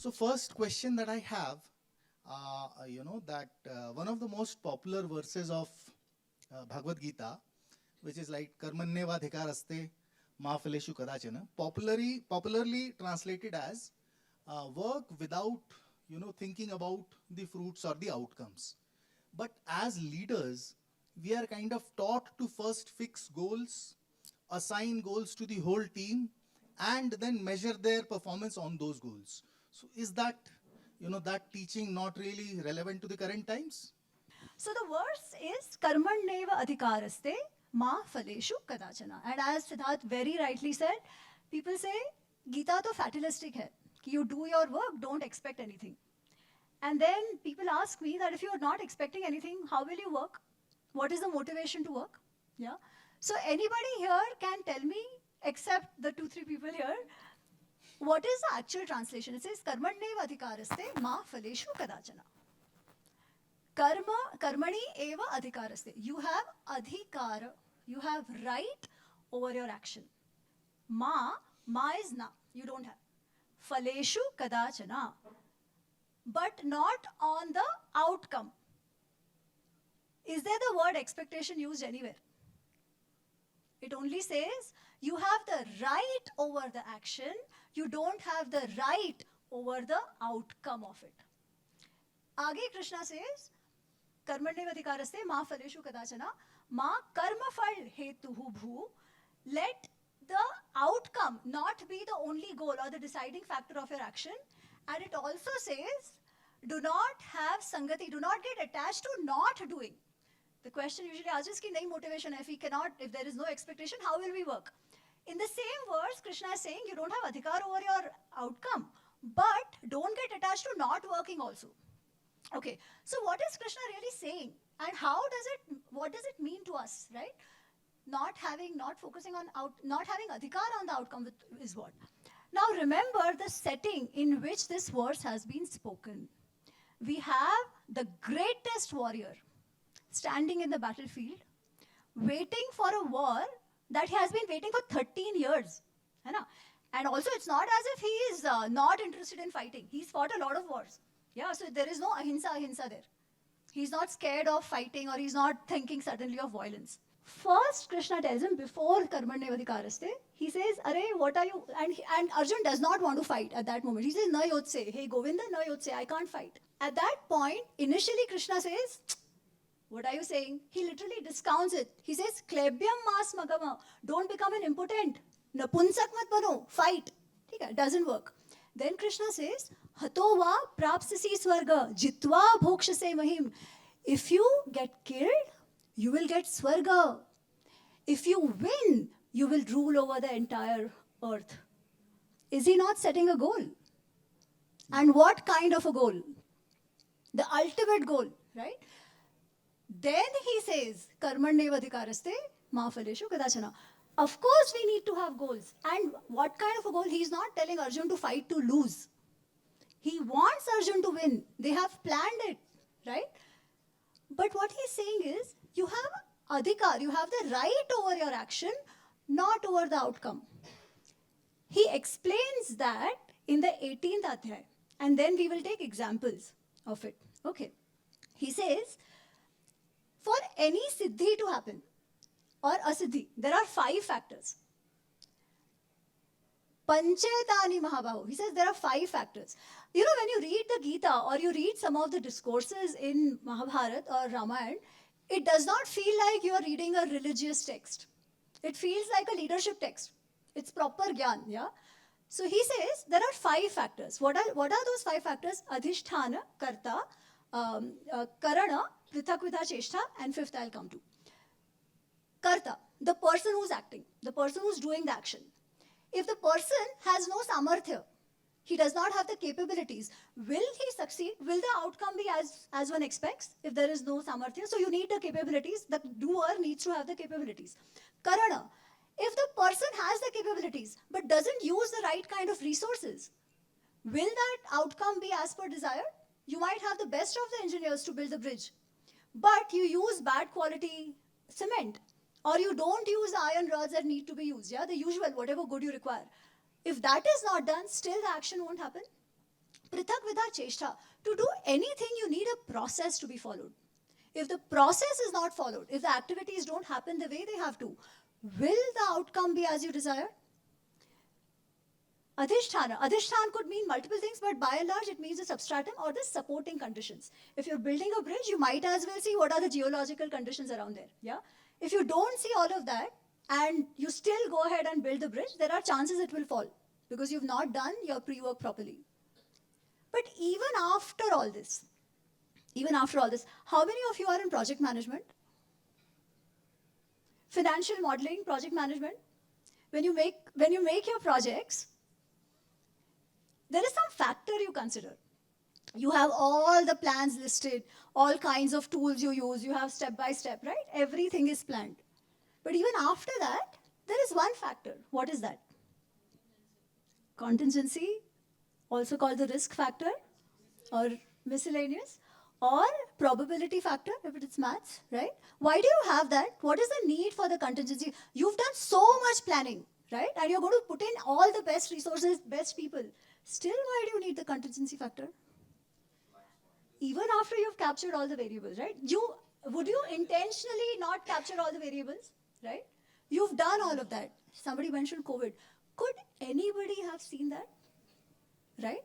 So first question that I have, that one of the most popular verses of Bhagavad Gita, which is like karmanyeva adhikaraste ma phaleshu kadachana, popularly translated as work without thinking about the fruits or the outcomes. But as leaders, we are kind of taught to first fix goals, assign goals to the whole team, and then measure their performance on those goals. So is that, that teaching not really relevant to the current times? So the verse is karmanyeva adhikaraste ma phaleshu kadachana. And as Siddharth very rightly said, people say Gita to fatalistic hai. You do your work, don't expect anything. And then people ask me that if you are not expecting anything, how will you work? What is the motivation to work? Yeah. So anybody here can tell me, except the 2-3 people here, what is the actual translation? It says karmanyeva adhikaraste ma phaleshu kadachana. Karmani eva adhikaraste. You have adhikara. You have right over your action. Ma is na. You don't have. Phaleshu kadachana. But not on the outcome. Is there the word expectation used anywhere? It only says you have the right over the action. You don't have the right over the outcome of it. Aage Krishna says, कर्मण्येवाधिकारस्ते मा फलेषु कदाचन मा कर्मफल हेतुः भू. Let the outcome not be the only goal or the deciding factor of your action. And it also says, do not have sangati, do not get attached to not doing. The question usually asks is, nahi motivation, if there is no expectation, how will we work? In the same verse, Krishna is saying you don't have adhikar over your outcome, but don't get attached to not working also. Okay, so what is Krishna really saying? And what does it mean to us, right? Not having adhikar on the outcome is what? Now remember the setting in which this verse has been spoken. We have the greatest warrior standing in the battlefield, waiting for a war that he has been waiting for 13 years. And also it's not as if he is not interested in fighting. He's fought a lot of wars. Yeah, so there is no ahimsa there. He's not scared of fighting or he's not thinking suddenly of violence. First, Krishna tells him before karmanyevadhikaraste, he says, "Arey, what are you?" And Arjun does not want to fight at that moment. He says, "Na yotse, hey Govinda, na yotse, I can't fight." At that point, initially Krishna says, "What are you saying?" He literally discounts it. He says, "Klebyam mas magama, don't become an impotent. Napunsak mat bano, fight." It doesn't work. Then Krishna says, "Hato va prapsasi swarga, jitva bhokshase mahim." If you get killed, you will get swarga. If you win, you will rule over the entire earth. Is he not setting a goal? And what kind of a goal? The ultimate goal, right? Then he says, karmanyevadhikaraste ma phaleshu kadachana. Of course, we need to have goals. And what kind of a goal? He's not telling Arjun to fight to lose. He wants Arjun to win. They have planned it, right? But what he's saying is, you have adhikar, you have the right over your action, not over the outcome. He explains that in the 18th adhyay. And then we will take examples of it. Okay. He says, for any siddhi to happen, or asiddhi, there are 5 factors. Panchetani Mahabahu. He says there are 5 factors. When you read the Gita or you read some of the discourses in Mahabharata or Ramayana, it does not feel like you are reading a religious text. It feels like a leadership text. It's proper gyan, yeah? So he says there are 5 factors. What are those 5 factors? Adhishthana, Karta, Karana, Prithakvita Cheshta, and 5th I'll come to. Karta, the person who's acting, the person who's doing the action. If the person has no samarthya, he does not have the capabilities, will he succeed? Will the outcome be as one expects if there is no samarthya? So you need the capabilities. The doer needs to have the capabilities. Karana, if the person has the capabilities but doesn't use the right kind of resources, will that outcome be as per desired? You might have the best of the engineers to build the bridge, but you use bad quality cement, or you don't use the iron rods that need to be used, the usual, whatever good you require. If that is not done, still the action won't happen. Prithak Vidha Cheshta. To do anything, you need a process to be followed. If the process is not followed, if the activities don't happen the way they have to, will the outcome be as you desire? Adhisthana. Adhisthana could mean multiple things, but by and large, it means the substratum or the supporting conditions. If you're building a bridge, you might as well see what are the geological conditions around there. Yeah. If you don't see all of that and you still go ahead and build the bridge, there are chances it will fall because you've not done your pre-work properly. But even after all this, how many of you are in project management? Financial modeling, project management? When you make your projects, there is some factor you consider. You have all the plans listed, all kinds of tools you use, you have step by step, right? Everything is planned. But even after that, there is one factor. What is that? Contingency, also called the risk factor or miscellaneous, or probability factor if it's maths, right? Why do you have that? What is the need for the contingency? You've done so much planning, right? And you're going to put in all the best resources, best people. Still, why do you need the contingency factor? Even after you've captured all the variables, right? Would you intentionally not capture all the variables, right? You've done all of that. Somebody mentioned COVID. Could anybody have seen that? Right?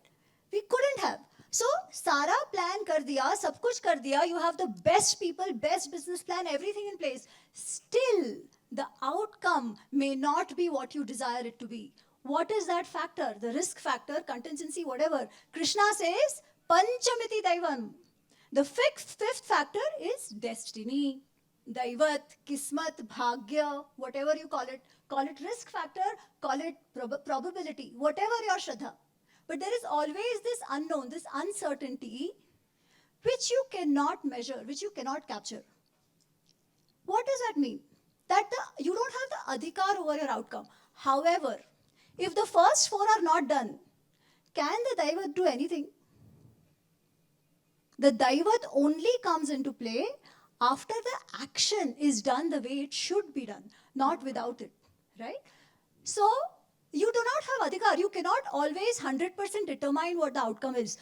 We couldn't have. So, Sara plan kar diya, sab kuch kar diya, you have the best people, best business plan, everything in place. Still, the outcome may not be what you desire it to be. What is that factor? The risk factor, contingency, whatever. Krishna says, Panchamiti Daivam. The fifth factor is destiny. Daivat, Kismat, Bhagya, whatever you call it. Call it risk factor, call it probability, whatever your Shraddha. But there is always this unknown, this uncertainty, which you cannot measure, which you cannot capture. What does that mean? That you don't have the adhikar over your outcome. However, if the first four are not done, can the Daivat do anything? The Daivat only comes into play after the action is done the way it should be done, not without it, right? So, you do not have adhikar. You cannot always 100% determine what the outcome is.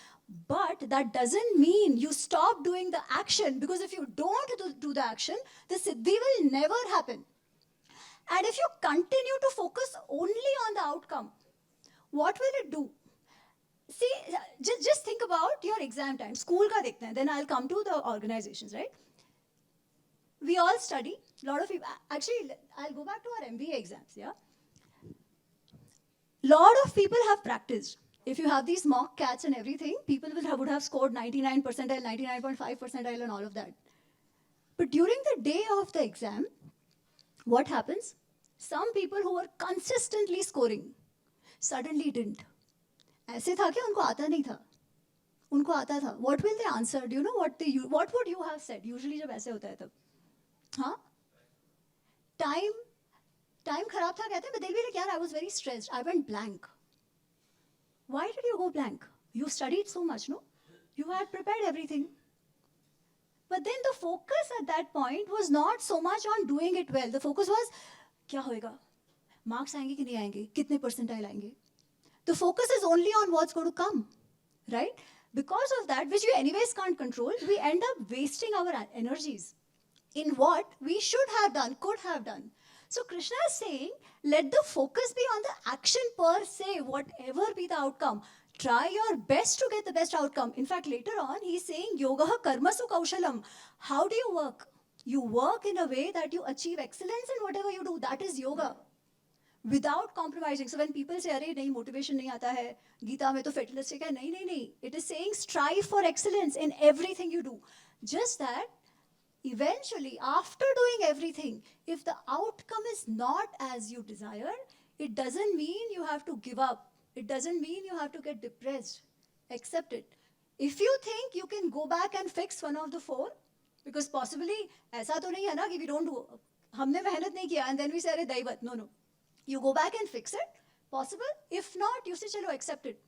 But that doesn't mean you stop doing the action, because if you don't do the action, the siddhi will never happen. And if you continue to focus only on the outcome, what will it do? See, just think about your exam time. School ka dekhte hain, then I'll come to the organizations, right? We all study. A lot of people, actually, I'll go back to our MBA exams, yeah? Lot of people have practiced. If you have these mock cats and everything, people would have scored 99 percentile, 99.5 percentile and all of that. But during the day of the exam, what happens? Some people who were consistently scoring suddenly didn't. ऐसे था क्या उनको आता नहीं था? उनको आता था. What will they answer? Do you know what would you have said? Usually जब ऐसे होता है तब. हाँ? Time खराब था कहते हैं, but they'll be like, यार, I was very stressed. I went blank. Why did you go blank? You studied so much, no? You had prepared everything. But then the focus at that point was not so much on doing it well. The focus was, क्या होएगा? Marks आएंगे कि नहीं आएंगे? कितने percentile आएंगे? The focus is only on what's going to come, right? Because of that, which we anyways can't control, we end up wasting our energies in what we should have done, could have done. So Krishna is saying, let the focus be on the action per se, whatever be the outcome. Try your best to get the best outcome. In fact, later on, he's saying, yogaha karmasu kaushalam. How do you work? You work in a way that you achieve excellence in whatever you do. That is yoga. Without compromising. So when people say, अरे नहीं motivation नहीं आता है, गीता में तो fatalistic है, नहीं. It is saying strive for excellence in everything you do. Just that, eventually, after doing everything, if the outcome is not as you desire, it doesn't mean you have to give up. It doesn't mean you have to get depressed. Accept it. If you think you can go back and fix one of the four, because possibly ऐसा तो नहीं है ना कि we don't do, हमने मेहनत नहीं किया and then we say अरे दैवत. No. You go back and fix it. Possible. If not, you say चलो accept it.